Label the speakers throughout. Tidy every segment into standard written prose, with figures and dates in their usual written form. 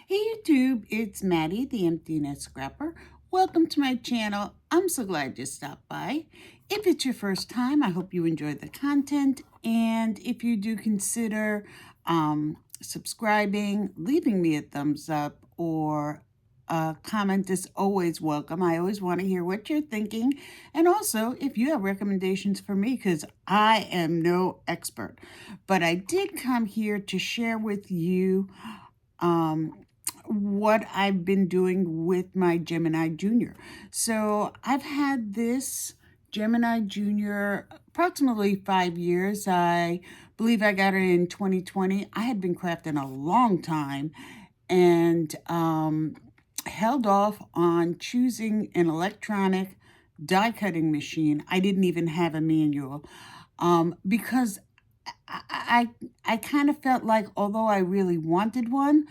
Speaker 1: Hey YouTube, it's Maddie, the Emptiness Scrapper. Welcome to my channel. I'm so glad you stopped by. If it's your first time, I hope you enjoyed the content. And if you do, consider subscribing, leaving me a thumbs up, or a comment is always welcome. I always want to hear what you're thinking. And also, if you have recommendations for me, because I am no expert. But I did come here to share with you what I've been doing with my Gemini Junior. So I've had this Gemini Junior approximately 5 years. I believe I got it in 2020. I had been crafting a long time and held off on choosing an electronic die cutting machine. I didn't even have a manual because I kind of felt like, although I really wanted one,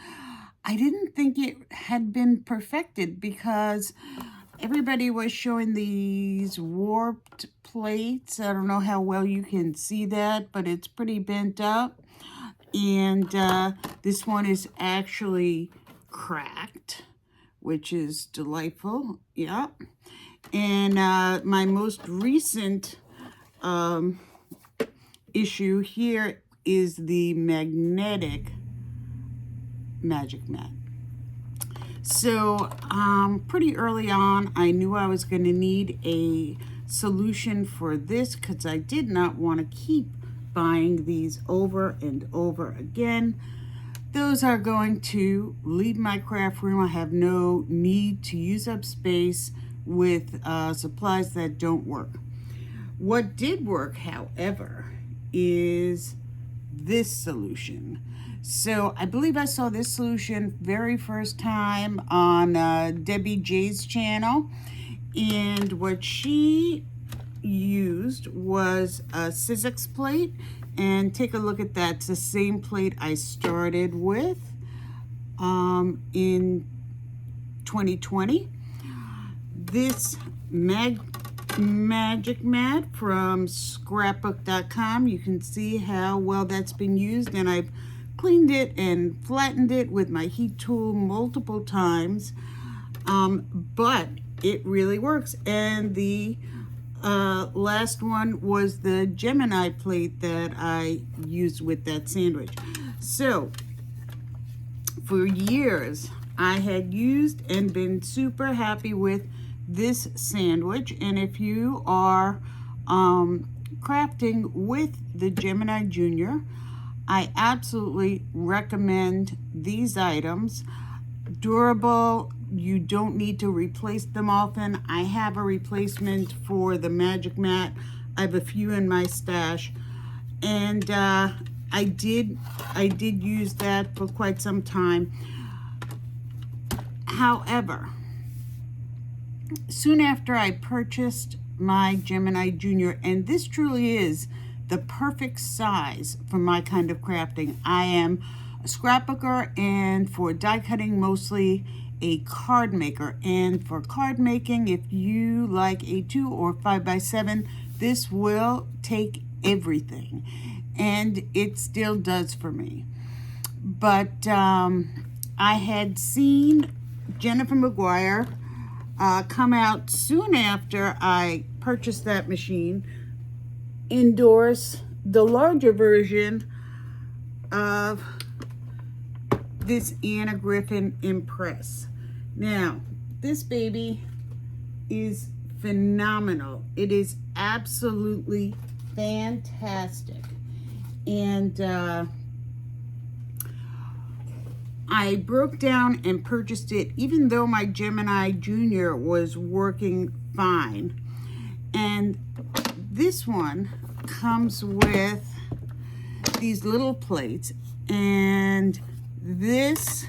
Speaker 1: I didn't think it had been perfected because everybody was showing these warped plates. I don't know how well you can see that, but it's pretty bent up. And this one is actually cracked, which is delightful. Yeah. And my most recent issue here is the magnetic magic mat. So pretty early on, I knew I was going to need a solution for this because I did not want to keep buying these over and over again. Those are going to leave my craft room. I have no need to use up space with supplies that don't work. What did work, however, is this solution. So I believe I saw this solution very first time on Debbie J's channel. And what she used was a Sizzix plate. And take a look at that. It's the same plate I started with in 2020. This magic mat from scrapbook.com. You can see how well that's been used, and I've cleaned it and flattened it with my heat tool multiple times, but it really works. And the last one was the Gemini plate that I used with that sandwich. So for years I had used and been super happy with this sandwich. And if you are crafting with the Gemini Junior, I absolutely recommend these items. Durable, you don't need to replace them often. I have a replacement for the magic mat. I have a few in my stash, and I did use that for quite some time. However, soon after I purchased my Gemini Junior, and this truly is the perfect size for my kind of crafting. I am a scrapbooker, and for die cutting, mostly a card maker. And for card making, if you like a 2 or 5x7, this will take everything. And it still does for me. But I had seen Jennifer McGuire come out soon after I purchased that machine, endorse the larger version of this Anna Griffin Empress. Now, this baby is phenomenal. It is absolutely fantastic. And I broke down and purchased it even though my Gemini Junior was working fine. And this one comes with these little plates and this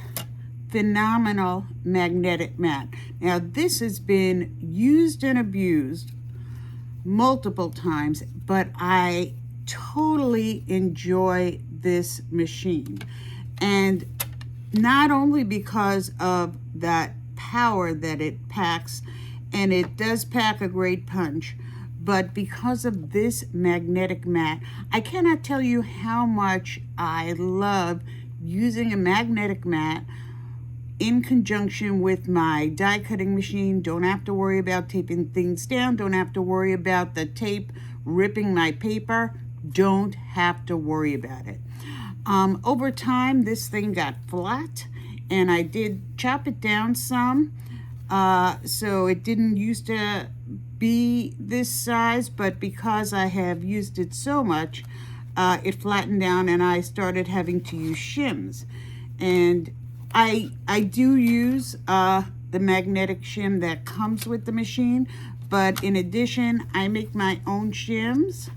Speaker 1: phenomenal magnetic mat. Now, this has been used and abused multiple times, but I totally enjoy this machine. And not only because of that power that it packs, and it does pack a great punch, but because of this magnetic mat. I cannot tell you how much I love using a magnetic mat in conjunction with my die cutting machine. Don't have to worry about taping things down. Don't have to worry about the tape ripping my paper. Don't have to worry about it. Over time, this thing got flat, and I did chop it down some. So it didn't used to be this size, but because I have used it so much, it flattened down, and I started having to use shims. And I do use the magnetic shim that comes with the machine, but in addition, I make my own shims.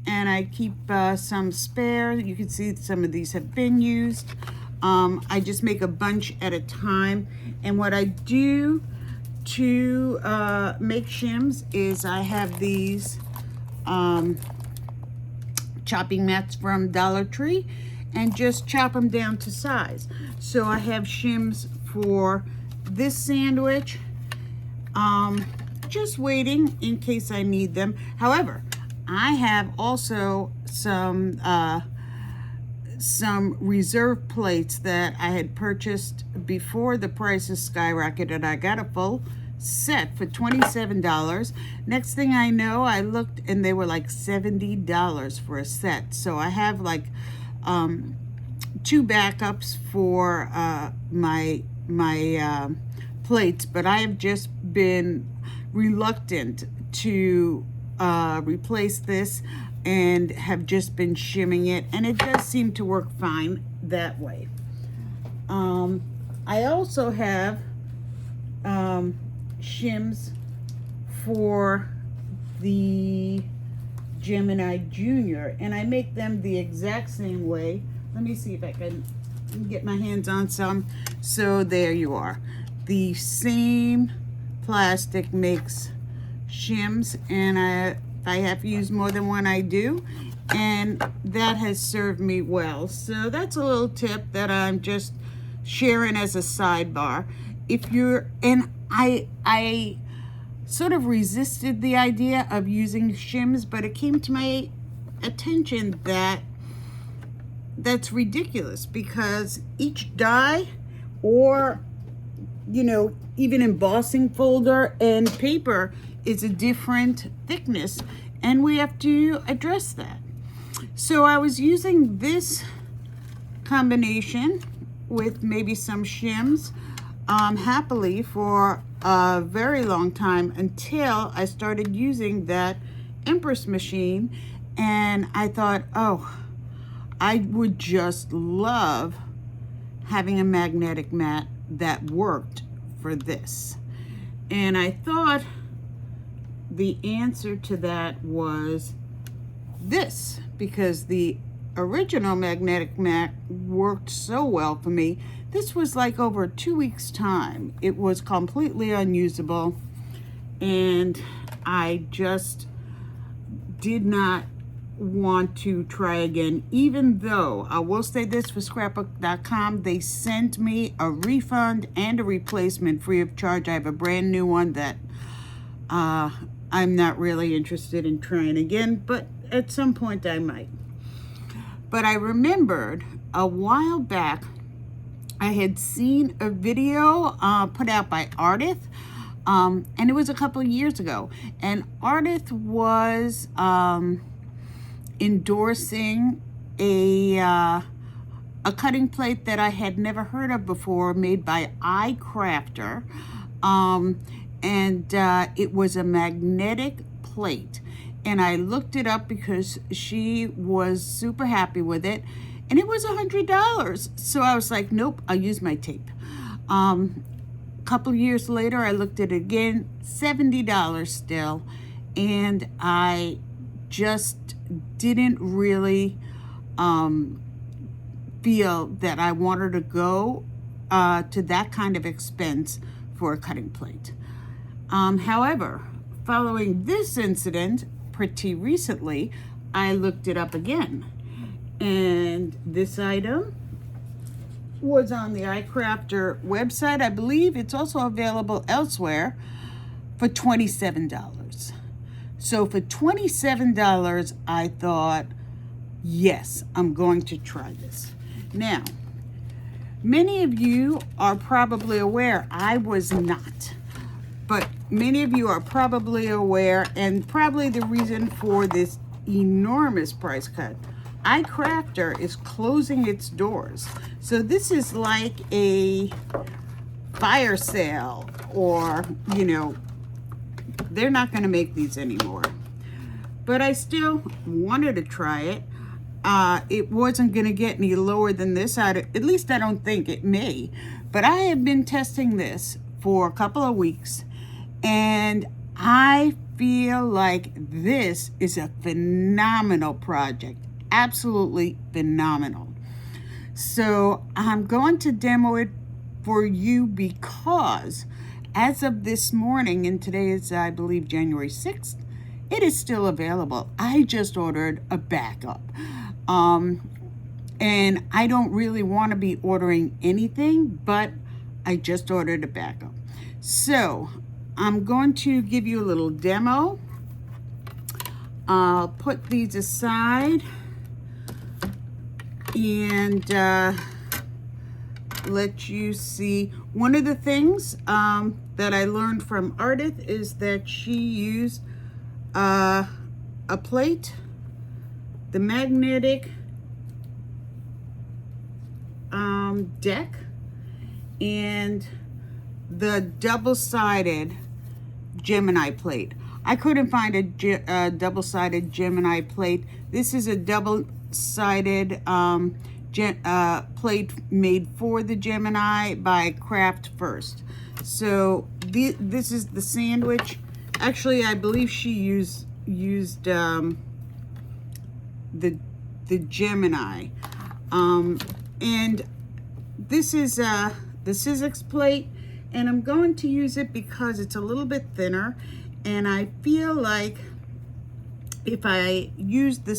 Speaker 1: And I keep some spare. You can see some of these have been used. I just make a bunch at a time. And what I do to make shims is I have these chopping mats from Dollar Tree, and just chop them down to size. So I have shims for this sandwich, just waiting in case I need them. However, I have also some reserve plates that I had purchased before the prices skyrocketed. I got a full set for $27. Next thing I know, I looked and they were like $70 for a set. So I have like 2 backups for my plates, but I have just been reluctant to replace this and have just been shimming it, and it does seem to work fine that way. I also have shims for the Gemini Junior, and I make them the exact same way. Let me see if I can get my hands on some. So there you are. The same plastic makes shims, and if I have to use more than one, I do, and that has served me well. So that's a little tip that I'm just sharing as a sidebar. If you're, and I sort of resisted the idea of using shims, but it came to my attention that that's ridiculous, because each die, or even embossing folder and paper, is a different thickness, and we have to address that. So I was using this combination with maybe some shims happily for a very long time, until I started using that Empress machine, and I thought, oh, I would just love having a magnetic mat that worked for this. And I thought the answer to that was this, because the original magnetic mat worked so well for me. This was like over 2 weeks time. It was completely unusable, and I just did not want to try again, even though I will say this for scrapbook.com, they sent me a refund and a replacement free of charge. I have a brand new one that I'm not really interested in trying again, but at some point I might. But I remembered a while back I had seen a video put out by Ardyrh, and it was a couple of years ago, and Ardyrh was endorsing a cutting plate that I had never heard of before, made by iCrafter, and it was a magnetic plate, and I looked it up because she was super happy with it, and it was $100. So I was like, nope, I'll use my tape. Couple years later, I looked at it again, $70 still, and I just didn't really feel that I wanted to go to that kind of expense for a cutting plate. However, following this incident pretty recently, I looked it up again, and this item was on the iCrafter website. I believe it's also available elsewhere for $27. So for $27, I thought, yes, I'm going to try this. Now, Many of you are probably aware, I was not, but many of you are probably aware, and probably the reason for this enormous price cut. iCrafter is closing its doors. So this is like a fire sale, or, you know, they're not going to make these anymore. But I still wanted to try it. It wasn't going to get any lower than this. At least I don't think it may. But I have been testing this for a couple of weeks, and I feel like this is a phenomenal project. Absolutely phenomenal. So I'm going to demo it for you because as of this morning, and today is, I believe, January 6th, it is still available. I just ordered a backup. And I don't really want to be ordering anything, but I just ordered a backup. So I'm going to give you a little demo. I'll put these aside and let you see. One of the things that I learned from Ardyrh is that she used a plate, the magnetic deck, and the double-sided Gemini plate. I couldn't find a double-sided Gemini plate. This is a double-sided plate made for the Gemini by Craft First. So this is the sandwich. Actually, I believe she used the Gemini, and this is the Sizzix plate, and I'm going to use it because it's a little bit thinner, and I feel like if I use the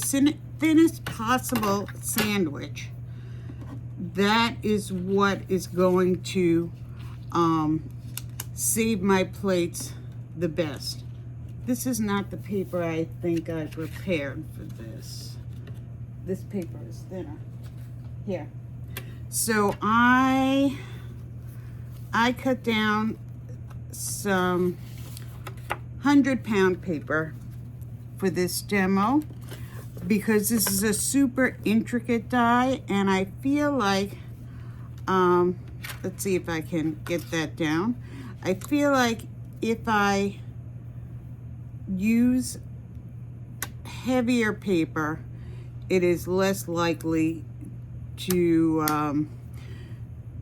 Speaker 1: thinnest possible sandwich, that is what is going to save my plates the best. This is not the paper I think I prepared for this. This paper is thinner. Here. So I cut down some 100-pound paper for this demo because this is a super intricate die, and I feel like, let's see if I can get that down. I feel like if I use heavier paper, it is less likely to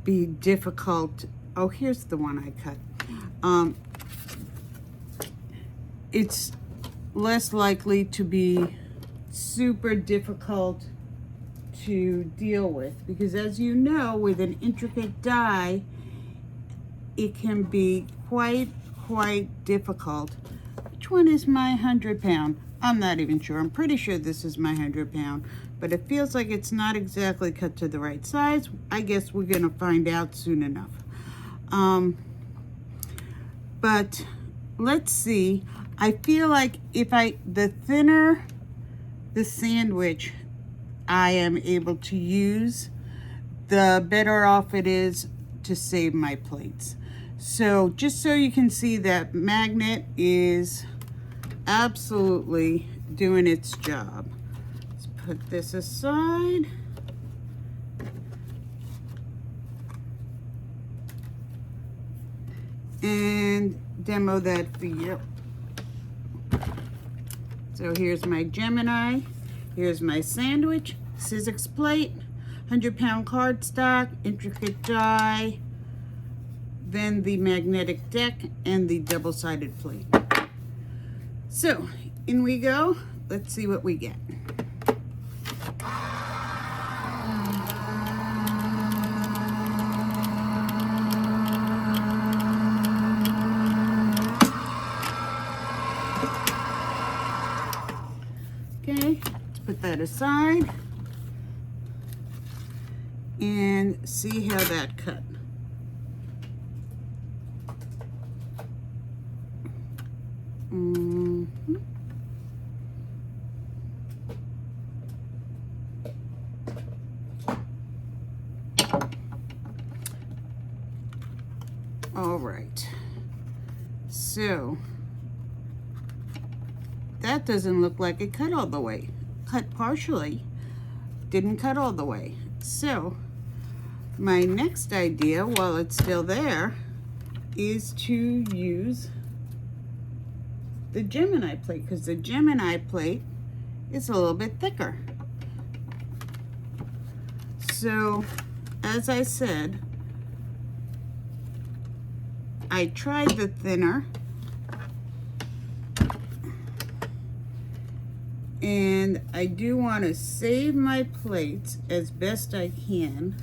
Speaker 1: be difficult. Oh, here's the one I cut. It's less likely to be super difficult to deal with, because as you know, with an intricate die, it can be quite difficult. Which one is my 100-pound? I'm not even sure. I'm pretty sure this is my 100-pound, but it feels like it's not exactly cut to the right size. I guess we're gonna find out soon enough. But let's see. I feel like if the thinner the sandwich I am able to use, the better off it is to save my plates. So just so you can see, that magnet is absolutely doing its job. Let's put this aside. And demo that for you. So here's my Gemini, here's my sandwich, Sizzix plate, 100-pound cardstock, intricate die, then the magnetic deck, and the double-sided plate. So in we go. Let's see what we get. Okay, let's put that aside and see how that cut. All right. So that doesn't look like it cut all the way. Cut partially. Didn't cut all the way. So my next idea, while it's still there, is to use the Gemini plate, because the Gemini plate is a little bit thicker. So, as I said, I tried the thinner, and I do want to save my plates as best I can.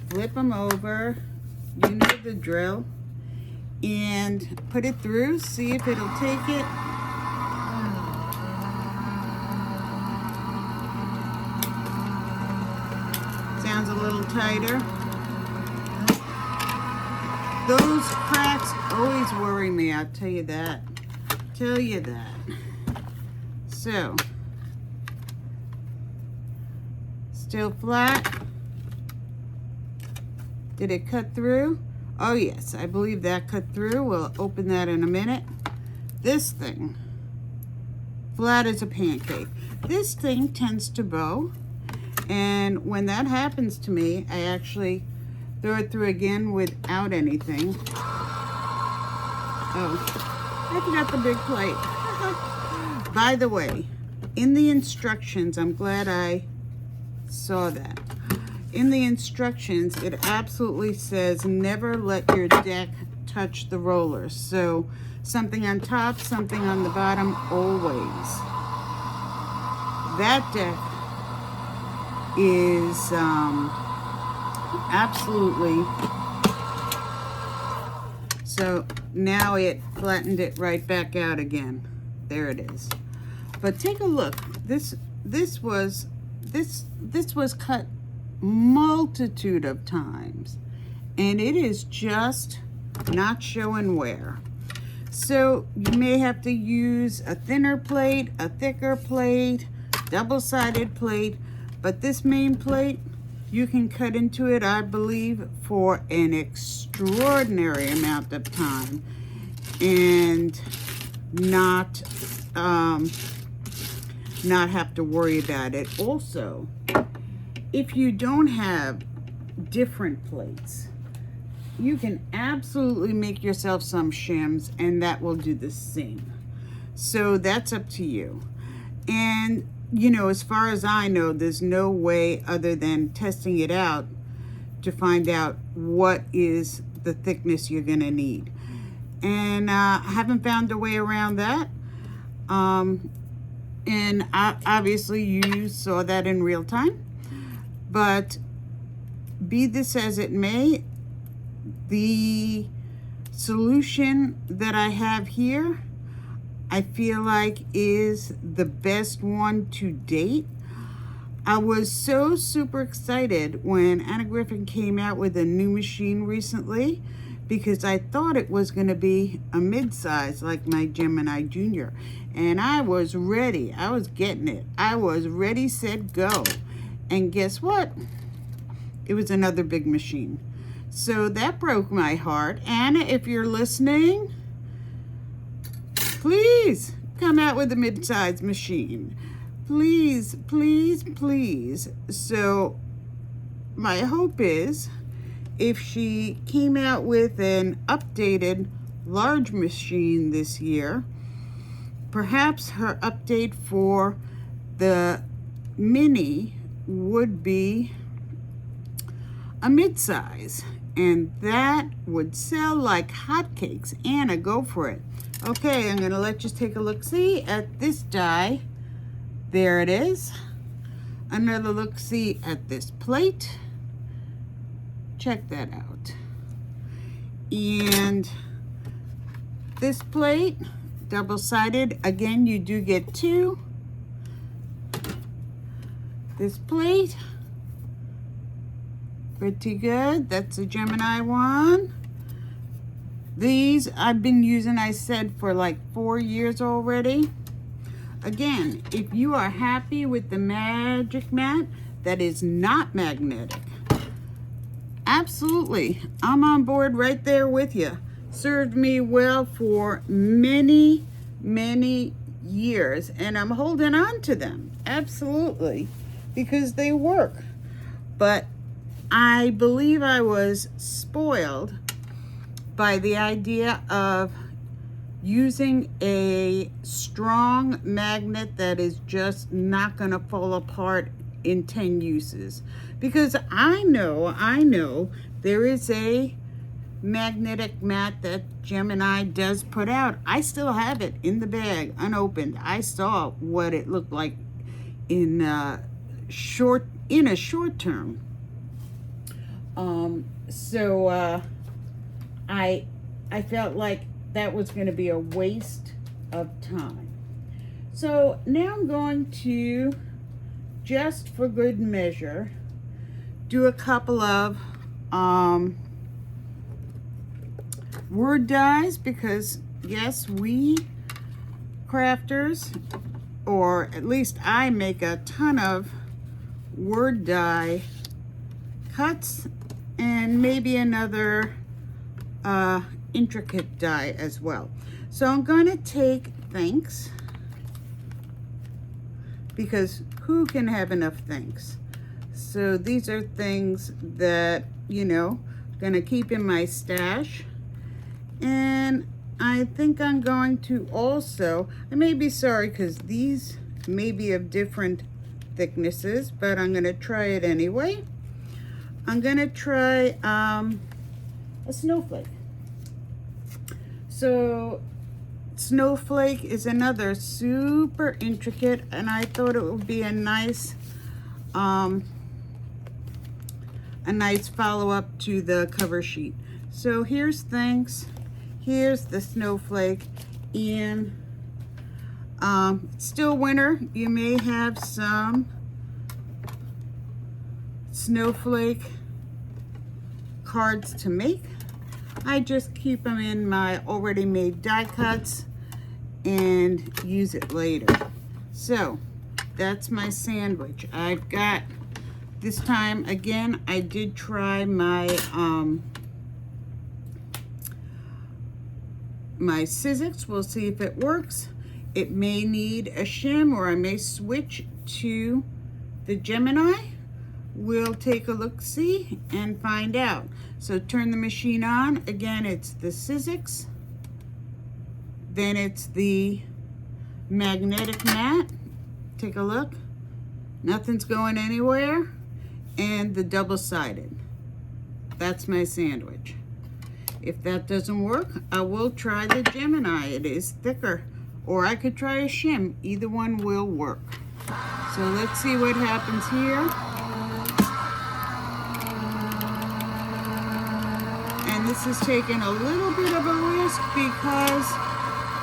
Speaker 1: Flip them over, you know the drill, and put it through, see if it'll take it. Sounds a little tighter. Those cracks always worry me, I'll tell you that. So, still flat. Did it cut through? Oh yes, I believe that cut through. We'll open that in a minute. This thing, flat as a pancake. This thing tends to bow, and when that happens to me, I actually throw it through again without anything. Oh, I forgot the big plate. By the way, in the instructions, I'm glad I saw that. In the instructions, it absolutely says never let your deck touch the rollers. So something on top, something on the bottom, always. That deck is absolutely, so now it flattened it right back out again. There it is. But take a look. This was cut multitude of times, and it is just not showing wear. So you may have to use a thinner plate, a thicker plate, double-sided plate, but this main plate, you can cut into it, I believe, for an extraordinary amount of time and not have to worry about it. Also, if you don't have different plates, you can absolutely make yourself some shims, and that will do the same. So that's up to you. And you know, as far as I know, there's no way other than testing it out to find out what is the thickness you're gonna need. And I haven't found a way around that. And obviously you saw that in real time. But be this as it may, the solution that I have here, I feel like is the best one to date. I was so super excited when Anna Griffin came out with a new machine recently, because I thought it was going to be a mid-size like my Gemini Junior. And I was ready. I was getting it. I was ready, set, go. And guess what? It was another big machine. So that broke my heart. Anna, if you're listening, please come out with a mid-size machine. Please, please, please. So my hope is if she came out with an updated large machine this year, perhaps her update for the mini would be a mid-size, and that would sell like hotcakes. Anna, go for it. Okay, I'm gonna let you take a look-see at this die. There it is. Another look-see at this plate. Check that out. And this plate, double-sided. Again, you do get two. This plate, pretty good. That's a Gemini one. These I've been using, I said, for like 4 years already. Again, if you are happy with the Magic Mat that is not magnetic, absolutely. I'm on board right there with you. Served me well for many, many years, and I'm holding on to them. Absolutely. Because they work. But I believe I was spoiled by the idea of using a strong magnet that is just not going to fall apart in 10 uses. Because I know there is a magnetic mat that Gemini does put out. I still have it in the bag, unopened. I saw what it looked like in a short term. I felt like that was going to be a waste of time. So now I'm going to, just for good measure, do a couple of word dies, because yes, we crafters, or at least I, make a ton of word die cuts, and maybe another intricate die as well. So I'm going to take thanks, because who can have enough thanks? So these are things that, you know, gonna keep in my stash. And I think I'm going to also, I may be sorry because these may be of different thicknesses, but I'm gonna try it anyway. I'm gonna try a snowflake. So snowflake is another super intricate, and I thought it would be a nice follow-up to the cover sheet. So here's thanks, here's the snowflake, and it's still winter. You may have some snowflake cards to make. I just keep them in my already made die cuts and use it later. So that's my sandwich. I've got, this time again, I did try my my Sizzix. We'll see if it works. It may need a shim, or I may switch to the Gemini. We'll take a look-see and find out. So turn the machine on. Again, it's the Sizzix. Then it's the magnetic mat. Take a look. Nothing's going anywhere. And the double-sided. That's my sandwich. If that doesn't work, I will try the Gemini. It is thicker. Or I could try a shim. Either one will work. So let's see what happens here. And this is taking a little bit of a risk because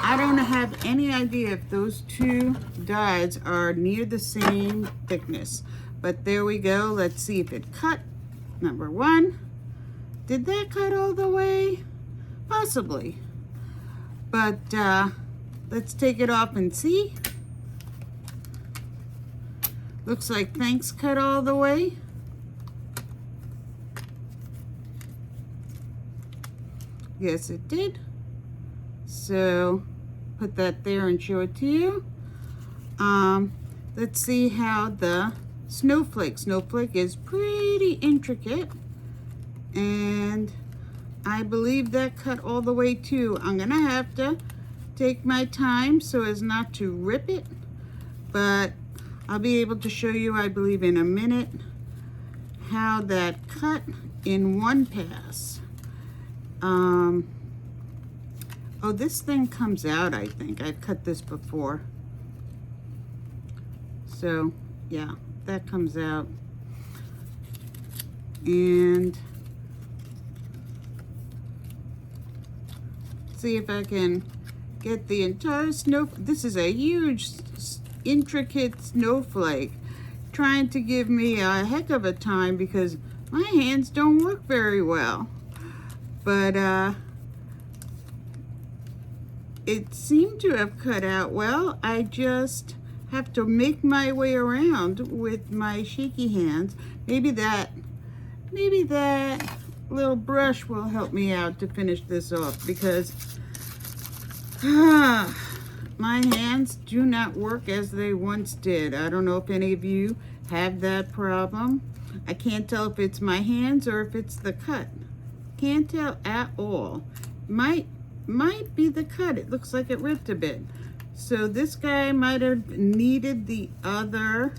Speaker 1: I don't have any idea if those two dies are near the same thickness. But there we go. Let's see if it cut. Number one. Did that cut all the way? Possibly. But let's take it off and see. Looks like thanks cut all the way. Yes, it did. So put that there and show it to you. Let's see how the snowflake is pretty intricate, and I believe that cut all the way too. I'm gonna have to take my time so as not to rip it, but I'll be able to show you, I believe, in a minute how that cut in one pass. Oh, this thing comes out, I think. I've cut this before. So, yeah, that comes out. And see if I can get the entire snow. This is a huge, intricate snowflake, trying to give me a heck of a time because my hands don't work very well. But it seemed to have cut out well. I just have to make my way around with my shaky hands. Maybe that maybe that little brush will help me out to finish this off, because my hands do not work as they once did. I don't know if any of you have that problem. I can't tell if it's my hands or if it's the cut. Can't tell at all. Might be the cut. It looks like it ripped a bit. So this guy might have needed the other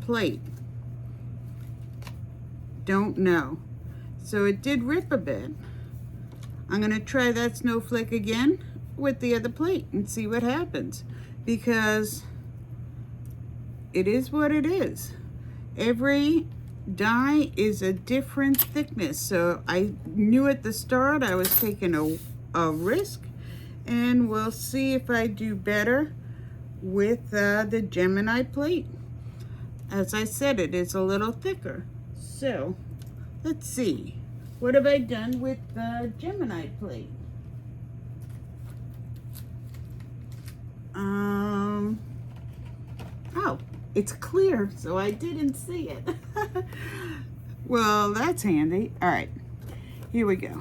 Speaker 1: plate. Don't know. So it did rip a bit. I'm gonna try that snowflake again with the other plate and see what happens, because it is what it is. Every die is a different thickness. So I knew at the start I was taking a risk, and we'll see if I do better with the Gemini plate. As I said, it is a little thicker. So let's see. What have I done with the Gemini plate? Oh, it's clear, so I didn't see it. Well, that's handy. All right, here we go.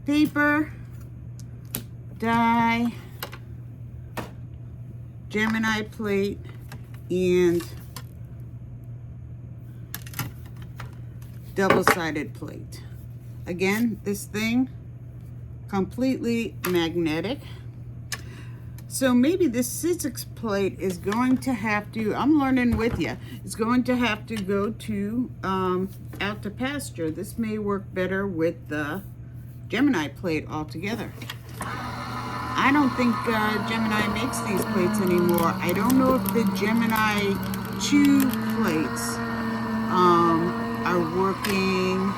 Speaker 1: Paper, die, Gemini plate, and double-sided plate. Again, this thing completely magnetic. So maybe this Sizzix plate is going to have to, I'm learning with you, it's going to have to go to out to pasture. This may work better with the Gemini plate altogether. I don't think Gemini makes these plates anymore. I don't know if the Gemini 2 plates are working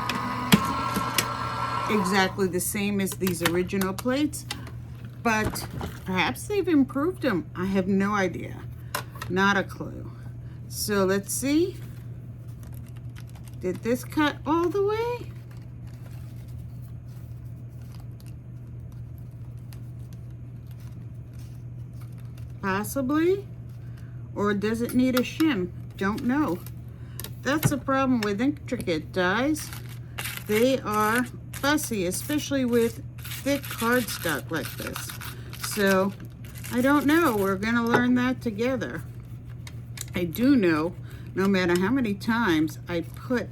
Speaker 1: exactly the same as these original plates, but perhaps they've improved them. I have no idea, not a clue. So let's see. Did this cut all the way? Possibly. Or does it need a shim? Don't know. That's the problem with intricate dies. They are fussy, especially with thick cardstock like this. So I don't know. We're gonna learn that together. I do know, no matter how many times I put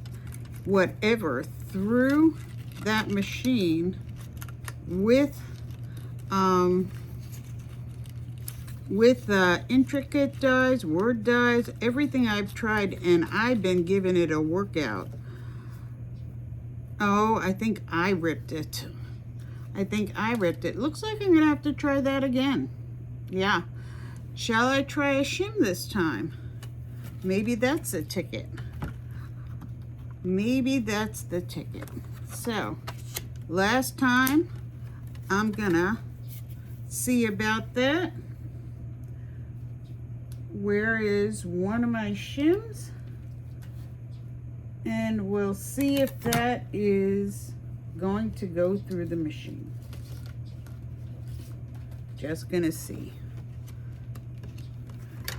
Speaker 1: whatever through that machine with intricate dies, word dies, everything I've tried, and I've been giving it a workout. Oh, I think I ripped it. I think I ripped it. Looks like I'm gonna have to try that again. Yeah. Shall I try a shim this time? Maybe that's a ticket. Maybe that's the ticket. So, last time, I'm gonna see about that. Where is one of my shims? And we'll see if that is going to go through the machine. Just gonna see.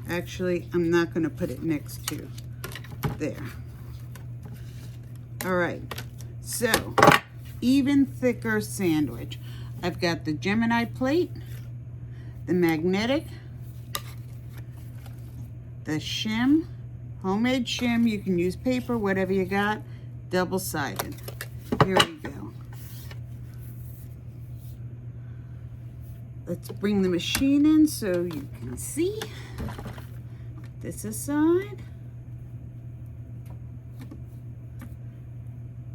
Speaker 1: Actually, I'm not gonna put it next to there. All right, so even thicker sandwich. I've got the Gemini plate, the magnetic, the shim, homemade shim. You can use paper, whatever you got, double-sided. Here we go. Let's bring the machine in so you can see. This aside.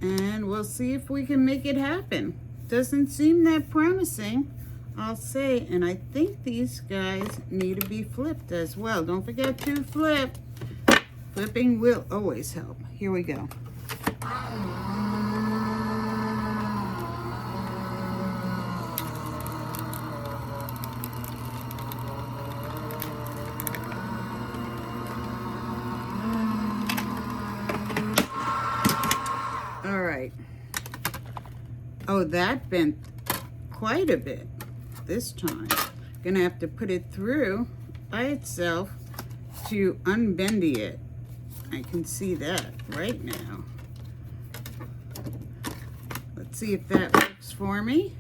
Speaker 1: And we'll see if we can make it happen. Doesn't seem that promising, I'll say. And I think these guys need to be flipped as well. Don't forget to flip. Flipping will always help. Here we go. Oh, that bent quite a bit this time. Gonna have to put it through by itself to unbendy it. I can see that right now. Let's see if that works for me.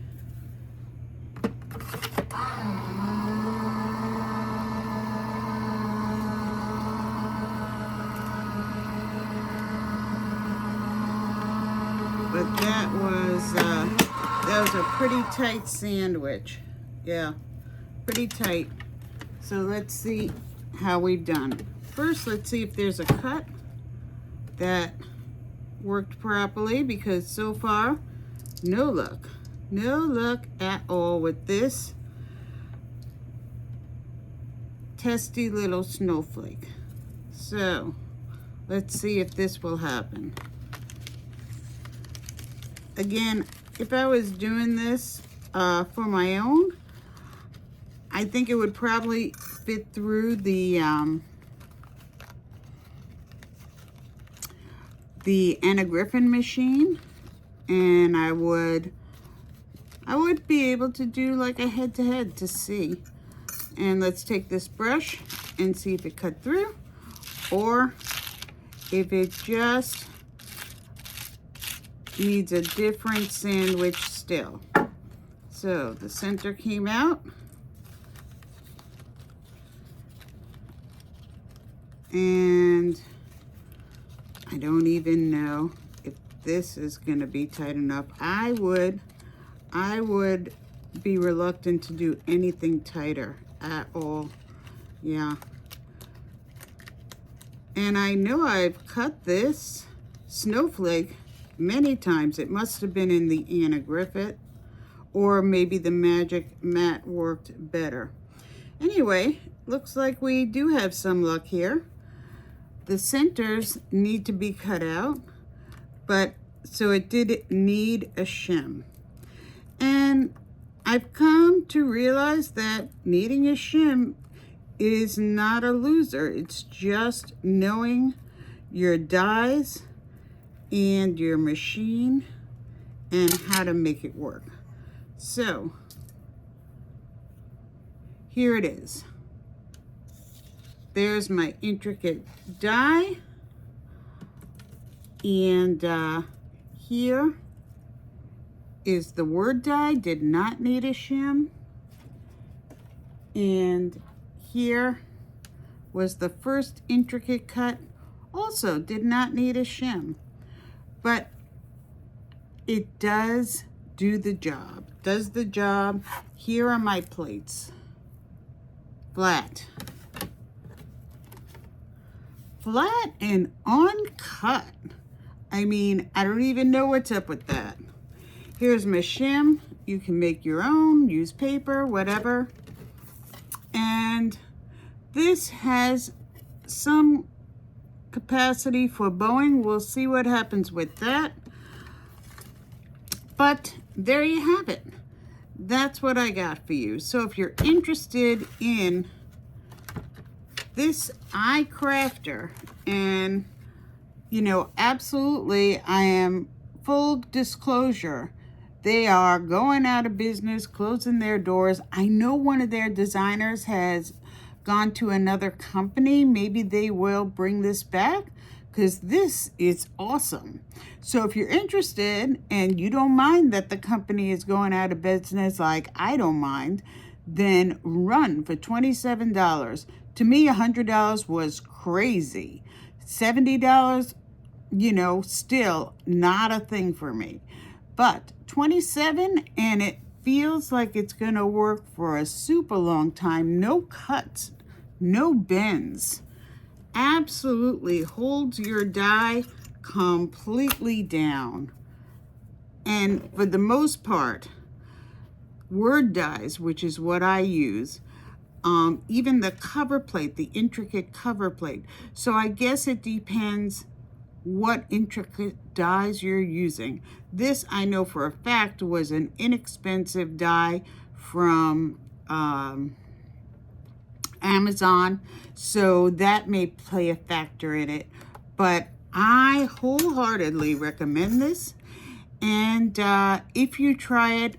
Speaker 1: But that was a pretty tight sandwich. Yeah, pretty tight. So let's see how we've done. First, let's see if there's a cut that worked properly, because so far, no luck. No luck at all with this testy little snowflake. So let's see if this will happen. Again, if I was doing this for my own, I think it would probably fit through the Anna Griffin machine, and I would be able to do like a head-to-head to see. And let's take this brush and see if it cut through, or if it just needs a different sandwich still. So the center came out, and I don't even know if this is going to be tight enough. I would be reluctant to do anything tighter at all. Yeah. And I know I've cut this snowflake many times. It must have been in the Anna Griffin, or maybe the Magic Mat worked better. Anyway, looks like we do have some luck here. The centers need to be cut out, but so it did need a shim. And I've come to realize that needing a shim is not a loser. It's just knowing your dies and your machine and how to make it work. So here it is. There's my intricate die, and here is the word die. Did not need a shim. And here was the first intricate cut, also did not need a shim. But it does do the job. Does the job. Here are my plates. Flat. Flat and uncut. I mean, I don't even know what's up with that. Here's my shim. You can make your own, use paper, whatever. And this has some capacity for bowing. We'll see what happens with that. But there you have it. That's what I got for you. So if you're interested in this iCrafter, and absolutely, I am full disclosure, they are going out of business, closing their doors. I know one of their designers has gone to another company. Maybe they will bring this back, because this is awesome. So if you're interested and you don't mind that the company is going out of business like I don't mind, then run for $27. To me, $100 was crazy. $70, still not a thing for me. But $27, and it feels like it's going to work for a super long time. No cuts, no bends. Absolutely holds your die completely down. And for the most part, word dies, which is what I use, even the cover plate, the intricate cover plate. So I guess it depends what intricate dies you're using. This, I know for a fact, was an inexpensive die from Amazon, so that may play a factor in it. But I wholeheartedly recommend this. And if you try it,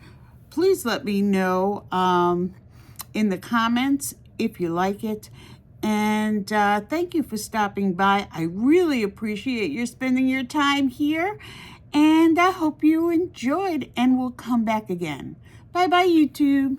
Speaker 1: please let me know in the comments if you like it. And thank you for stopping by. I really appreciate your spending your time here. And I hope you enjoyed and will come back again. Bye-bye, YouTube.